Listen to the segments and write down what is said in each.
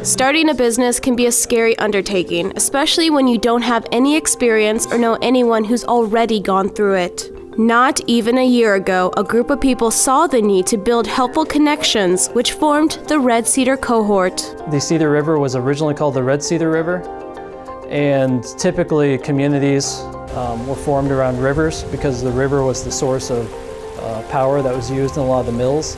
Starting a business can be a scary undertaking, especially when you don't have any experience or know anyone who's already gone through it. Not even a year ago, a group of people saw the need to build helpful connections, which formed the Red Cedar Cohort. The Cedar River was originally called the Red Cedar River, and typically communities were formed around rivers because the river was the source of power that was used in a lot of the mills.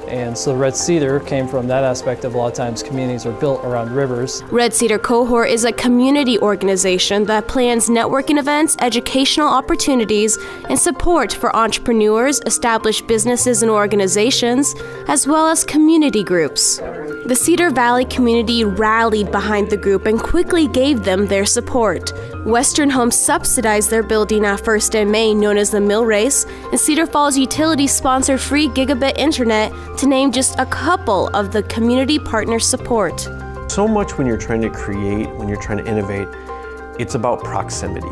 And so Red Cedar came from that aspect of a lot of times communities are built around rivers. Red Cedar Cohort is a community organization that plans networking events, educational opportunities, and support for entrepreneurs, established businesses and organizations, as well as community groups. The Cedar Valley community rallied behind the group and quickly gave them their support. Western Homes subsidized their building at First and Main, known as the Mill Race, and Cedar Falls Utilities sponsored free gigabit internet, to name just a couple of the community partner support. So much when you're trying to create, when you're trying to innovate, it's about proximity.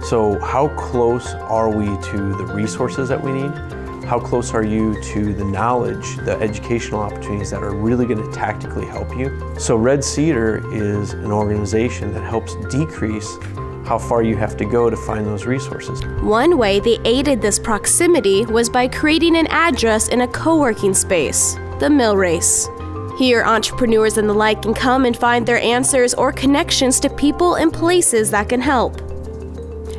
So how close are we to the resources that we need? How close are you to the knowledge, the educational opportunities that are really going to tactically help you? So Red Cedar is an organization that helps decrease how far you have to go to find those resources. One way they aided this proximity was by creating an address in a co-working space, the Mill Race. Here, entrepreneurs and the like can come and find their answers or connections to people and places that can help.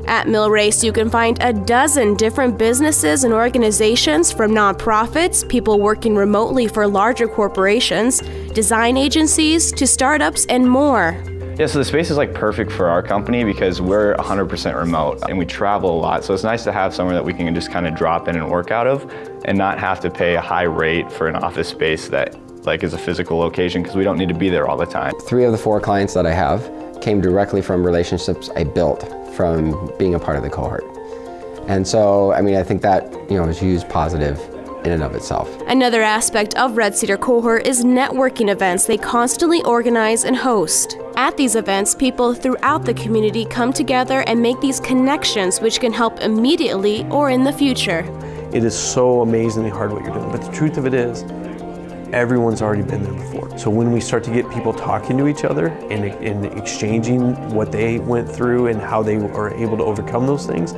At Mill Race, you can find a dozen different businesses and organizations, from nonprofits, people working remotely for larger corporations, design agencies, to startups, and more. Yeah, so the space is like perfect for our company because we're 100% remote and we travel a lot. So it's nice to have somewhere that we can just kind of drop in and work out of and not have to pay a high rate for an office space that is a physical location, because we don't need to be there all the time. 3 of the 4 clients that I have came directly from relationships I built from being a part of the cohort. And so, I think that, is used positive in and of itself. Another aspect of Red Cedar Cohort is networking events they constantly organize and host. At these events, people throughout the community come together and make these connections, which can help immediately or in the future. It is so amazingly hard what you're doing, but the truth of it is, everyone's already been there before. So when we start to get people talking to each other and exchanging what they went through and how they are able to overcome those things,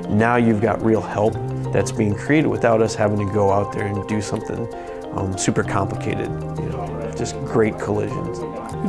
now you've got real help that's being created without us having to go out there and do something super complicated, just great collisions.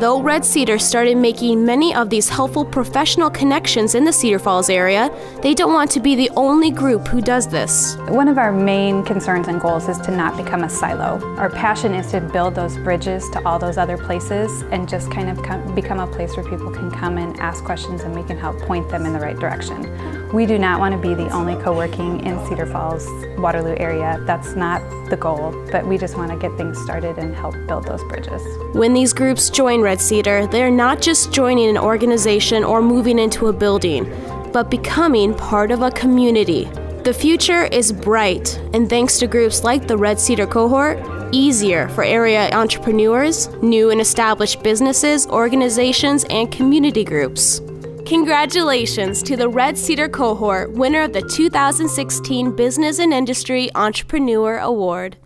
Though Red Cedar started making many of these helpful professional connections in the Cedar Falls area, they don't want to be the only group who does this. One of our main concerns and goals is to not become a silo. Our passion is to build those bridges to all those other places and just kind of become a place where people can come and ask questions and we can help point them in the right direction. We do not want to be the only co-working in Cedar Falls, Waterloo area. That's not the goal, but we just want to get things started and help build those bridges. When these groups join Red Cedar, they're not just joining an organization or moving into a building, but becoming part of a community. The future is bright, and thanks to groups like the Red Cedar Cohort, easier for area entrepreneurs, new and established businesses, organizations, and community groups. Congratulations to the Red Cedar Cohort, winner of the 2016 Business and Industry Entrepreneur Award.